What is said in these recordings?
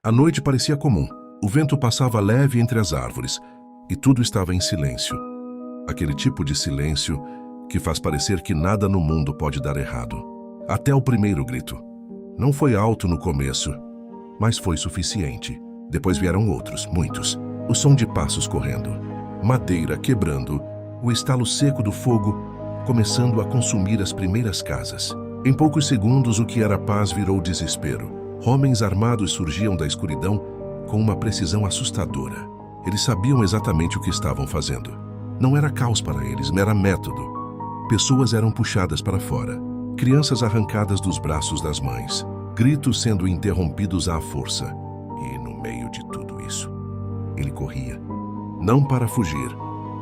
A noite parecia comum. O vento passava leve entre as árvores e tudo estava em silêncio. Aquele tipo de silêncio que faz parecer que nada no mundo pode dar errado. Até o primeiro grito. Não foi alto no começo, mas foi suficiente. Depois vieram outros, muitos. O som de passos correndo, madeira quebrando, o estalo seco do fogo começando a consumir as primeiras casas. Em poucos segundos, o que era paz virou desespero. Homens armados surgiam da escuridão com uma precisão assustadora. Eles sabiam exatamente o que estavam fazendo. Não era caos para eles, era método. Pessoas eram puxadas para fora, crianças arrancadas dos braços das mães, gritos sendo interrompidos à força. E no meio de tudo isso, ele corria. Não para fugir,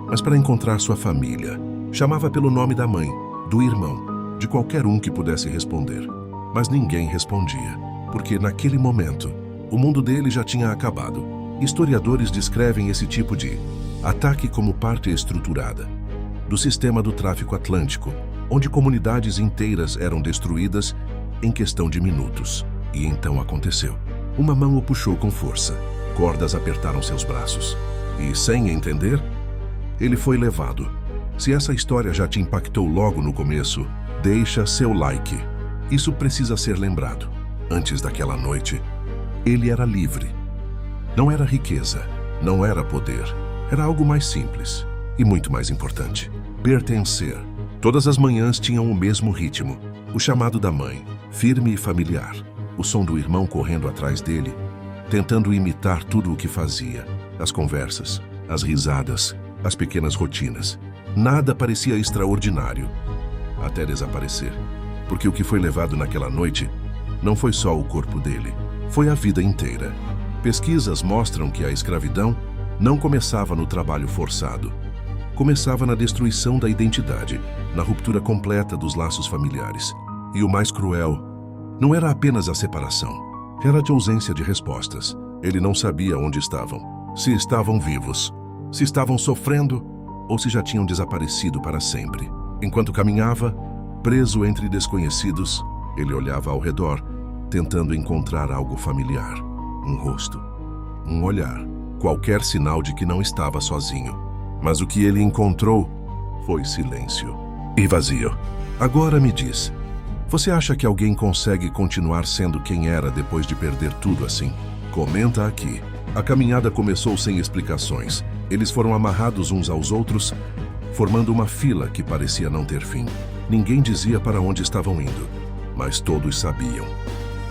mas para encontrar sua família. Chamava pelo nome da mãe, do irmão, de qualquer um que pudesse responder. Mas ninguém respondia, porque naquele momento, o mundo dele já tinha acabado. Historiadores descrevem esse tipo de ataque como parte estruturada do sistema do tráfico atlântico, onde comunidades inteiras eram destruídas em questão de minutos. E então aconteceu. Uma mão o puxou com força. Cordas apertaram seus braços. E, sem entender, ele foi levado. Se essa história já te impactou logo no começo, deixa seu like. Isso precisa ser lembrado. Antes daquela noite, ele era livre. Não era riqueza, não era poder. Era algo mais simples e muito mais importante. Pertencer. Todas as manhãs tinham o mesmo ritmo. O chamado da mãe, firme e familiar. O som do irmão correndo atrás dele, tentando imitar tudo o que fazia. As conversas, as risadas, as pequenas rotinas. Nada parecia extraordinário, até desaparecer. Porque o que foi levado naquela noite não foi só o corpo dele, foi a vida inteira. Pesquisas mostram que a escravidão não começava no trabalho forçado. Começava na destruição da identidade, na ruptura completa dos laços familiares. E o mais cruel não era apenas a separação, era a ausência de respostas. Ele não sabia onde estavam, se estavam vivos, se estavam sofrendo ou se já tinham desaparecido para sempre. Enquanto caminhava, preso entre desconhecidos, ele olhava ao redor, tentando encontrar algo familiar. Um rosto, um olhar, qualquer sinal de que não estava sozinho. Mas o que ele encontrou foi silêncio e vazio. Agora me diz, você acha que alguém consegue continuar sendo quem era depois de perder tudo assim? Comenta aqui. A caminhada começou sem explicações. Eles foram amarrados uns aos outros, formando uma fila que parecia não ter fim. Ninguém dizia para onde estavam indo, mas todos sabiam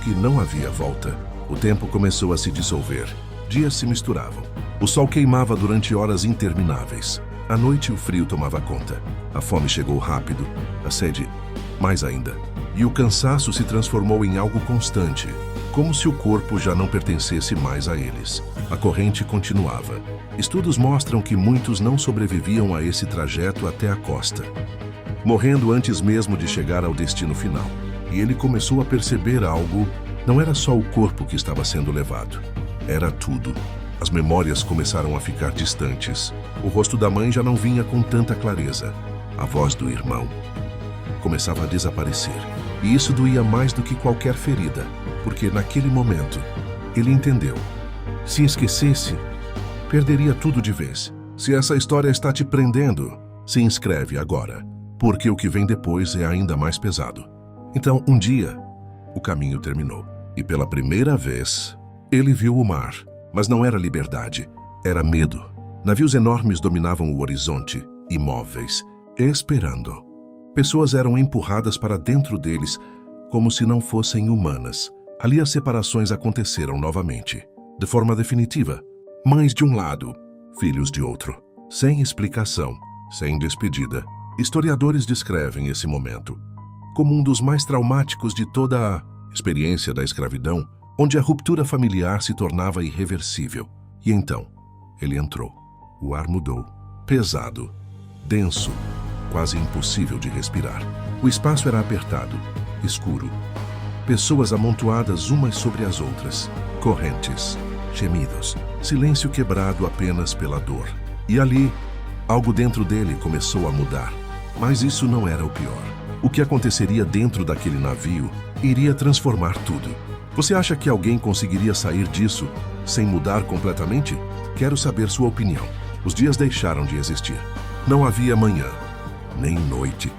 que não havia volta. O tempo começou a se dissolver. Dias se misturavam. O sol queimava durante horas intermináveis. À noite, o frio tomava conta. A fome chegou rápido, a sede mais ainda. E o cansaço se transformou em algo constante, como se o corpo já não pertencesse mais a eles. A corrente continuava. Estudos mostram que muitos não sobreviviam a esse trajeto até a costa, morrendo antes mesmo de chegar ao destino final. E ele começou a perceber algo. Não era só o corpo que estava sendo levado. Era tudo. As memórias começaram a ficar distantes. O rosto da mãe já não vinha com tanta clareza. A voz do irmão começava a desaparecer. E isso doía mais do que qualquer ferida, porque naquele momento ele entendeu. Se esquecesse, perderia tudo de vez. Se essa história está te prendendo, se inscreve agora, porque o que vem depois é ainda mais pesado. Então, um dia, o caminho terminou. E pela primeira vez, ele viu o mar. Mas não era liberdade, era medo. Navios enormes dominavam o horizonte, imóveis, esperando. Pessoas eram empurradas para dentro deles, como se não fossem humanas. Ali as separações aconteceram novamente, de forma definitiva. Mães de um lado, filhos de outro. Sem explicação, sem despedida. Historiadores descrevem esse momento como um dos mais traumáticos de toda a experiência da escravidão, onde a ruptura familiar se tornava irreversível. E então, ele entrou. O ar mudou. Pesado, denso, quase impossível de respirar. O espaço era apertado, escuro. Pessoas amontoadas umas sobre as outras. Correntes, gemidos, silêncio quebrado apenas pela dor. E ali, algo dentro dele começou a mudar. Mas isso não era o pior. O que aconteceria dentro daquele navio iria transformar tudo. Você acha que alguém conseguiria sair disso sem mudar completamente? Quero saber sua opinião. Os dias deixaram de existir. Não havia manhã, nem noite.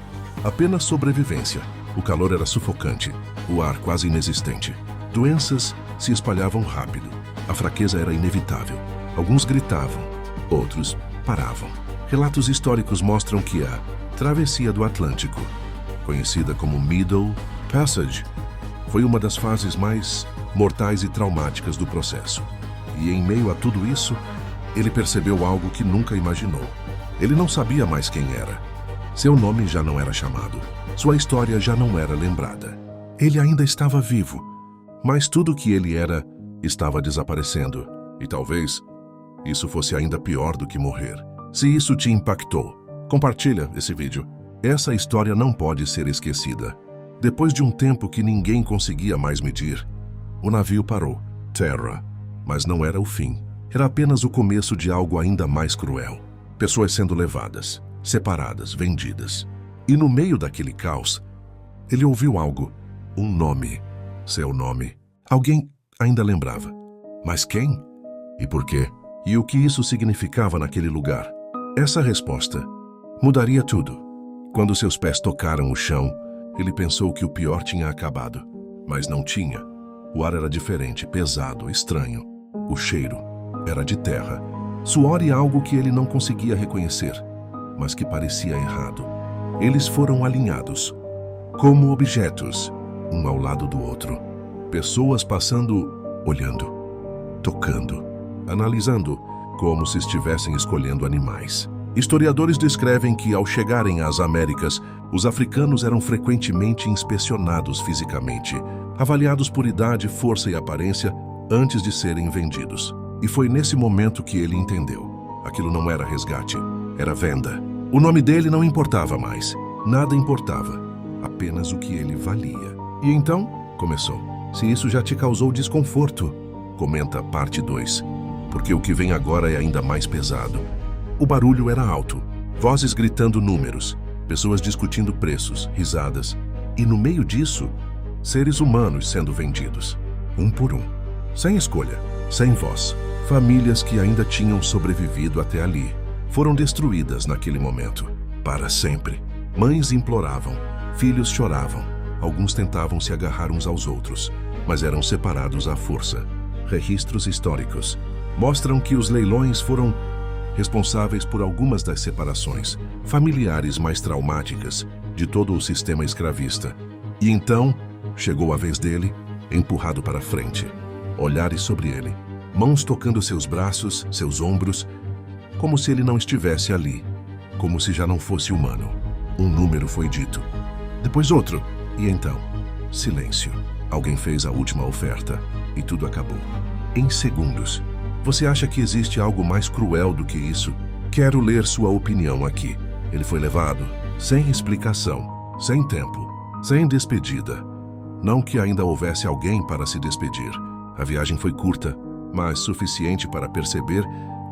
Apenas sobrevivência. O calor era sufocante, o ar quase inexistente. Doenças se espalhavam rápido. A fraqueza era inevitável. Alguns gritavam, outros paravam. Relatos históricos mostram que a travessia do Atlântico, conhecida como Middle Passage, foi uma das fases mais mortais e traumáticas do processo. E em meio a tudo isso, ele percebeu algo que nunca imaginou. Ele não sabia mais quem era. Seu nome já não era chamado. Sua história já não era lembrada. Ele ainda estava vivo, mas tudo que ele era estava desaparecendo. E talvez isso fosse ainda pior do que morrer. Se isso te impactou, compartilha esse vídeo. Essa história não pode ser esquecida. Depois de um tempo que ninguém conseguia mais medir, o navio parou. Terra. Mas não era o fim. Era apenas o começo de algo ainda mais cruel. Pessoas sendo levadas, separadas, vendidas. E no meio daquele caos, ele ouviu algo. Um nome. Seu nome. Alguém ainda lembrava. Mas quem? E por quê? E o que isso significava naquele lugar? Essa resposta mudaria tudo. Quando seus pés tocaram o chão, ele pensou que o pior tinha acabado. Mas não tinha. O ar era diferente, pesado, estranho. O cheiro era de terra. Suor e algo que ele não conseguia reconhecer, mas que parecia errado. Eles foram alinhados, como objetos, um ao lado do outro. Pessoas passando, olhando, tocando, analisando, como se estivessem escolhendo animais. Historiadores descrevem que, ao chegarem às Américas, os africanos eram frequentemente inspecionados fisicamente, avaliados por idade, força e aparência, antes de serem vendidos. E foi nesse momento que ele entendeu. Aquilo não era resgate, era venda. O nome dele não importava mais. Nada importava. Apenas o que ele valia. E então, começou. Se isso já te causou desconforto, comenta parte 2. Porque o que vem agora é ainda mais pesado. O barulho era alto. Vozes gritando números. Pessoas discutindo preços, risadas. E no meio disso, seres humanos sendo vendidos. Um por um. Sem escolha, sem voz. Famílias que ainda tinham sobrevivido até ali foram destruídas naquele momento, para sempre. Mães imploravam, filhos choravam, alguns tentavam se agarrar uns aos outros, mas eram separados à força. Registros históricos mostram que os leilões foram responsáveis por algumas das separações familiares mais traumáticas de todo o sistema escravista. E então, chegou a vez dele, empurrado para frente. Olhares sobre ele, mãos tocando seus braços, seus ombros, como se ele não estivesse ali, como se já não fosse humano. Um número foi dito, depois outro, e então, silêncio. Alguém fez a última oferta e tudo acabou. Em segundos. Você acha que existe algo mais cruel do que isso? Quero ler sua opinião aqui. Ele foi levado, sem explicação, sem tempo, sem despedida. Não que ainda houvesse alguém para se despedir. A viagem foi curta, mas suficiente para perceber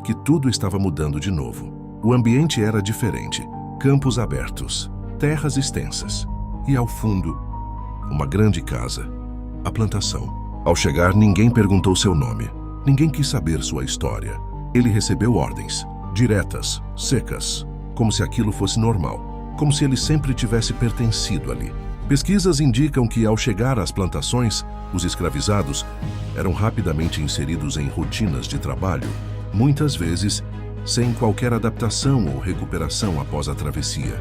que tudo estava mudando de novo. O ambiente era diferente. Campos abertos, terras extensas. E ao fundo, uma grande casa. A plantação. Ao chegar, ninguém perguntou seu nome. Ninguém quis saber sua história. Ele recebeu ordens, diretas, secas, como se aquilo fosse normal, como se ele sempre tivesse pertencido ali. Pesquisas indicam que, ao chegar às plantações, os escravizados eram rapidamente inseridos em rotinas de trabalho, muitas vezes sem qualquer adaptação ou recuperação após a travessia.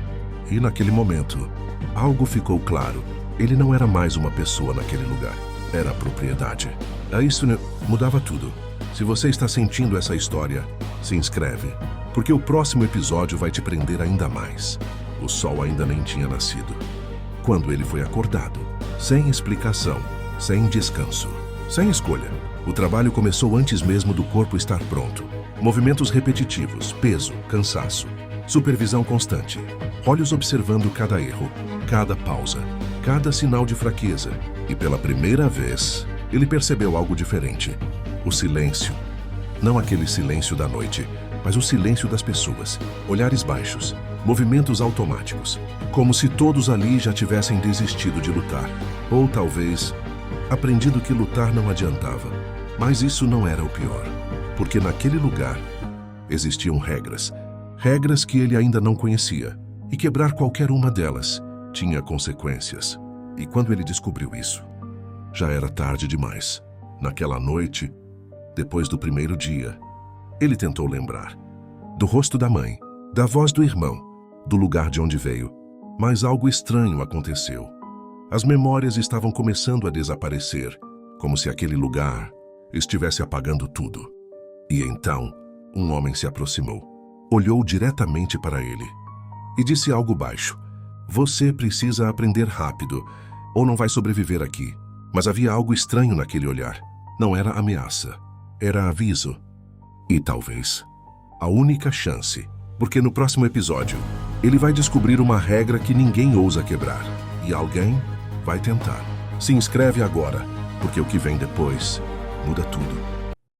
E naquele momento, algo ficou claro. Ele não era mais uma pessoa naquele lugar. Era a propriedade. Isso mudava tudo. Se você está sentindo essa história, se inscreve, porque o próximo episódio vai te prender ainda mais. O sol ainda nem tinha nascido. Quando ele foi acordado, sem explicação, sem descanso, sem escolha. O trabalho começou antes mesmo do corpo estar pronto. Movimentos repetitivos, peso, cansaço, supervisão constante, olhos observando cada erro, cada pausa, cada sinal de fraqueza. E pela primeira vez, ele percebeu algo diferente. O silêncio. Não aquele silêncio da noite, mas o silêncio das pessoas. Olhares baixos, movimentos automáticos, como se todos ali já tivessem desistido de lutar. Ou talvez aprendido que lutar não adiantava. Mas isso não era o pior, porque naquele lugar existiam regras, regras que ele ainda não conhecia, e quebrar qualquer uma delas tinha consequências. E quando ele descobriu isso, já era tarde demais. Naquela noite, depois do primeiro dia, ele tentou lembrar do rosto da mãe, da voz do irmão, do lugar de onde veio, mas algo estranho aconteceu. As memórias estavam começando a desaparecer, como se aquele lugar estivesse apagando tudo. E então, um homem se aproximou, olhou diretamente para ele e disse algo baixo: "Você precisa aprender rápido, ou não vai sobreviver aqui." Mas havia algo estranho naquele olhar. Não era ameaça, era aviso. E talvez a única chance, porque no próximo episódio ele vai descobrir uma regra que ninguém ousa quebrar. E alguém vai tentar. Se inscreve agora, porque o que vem depois muda tudo.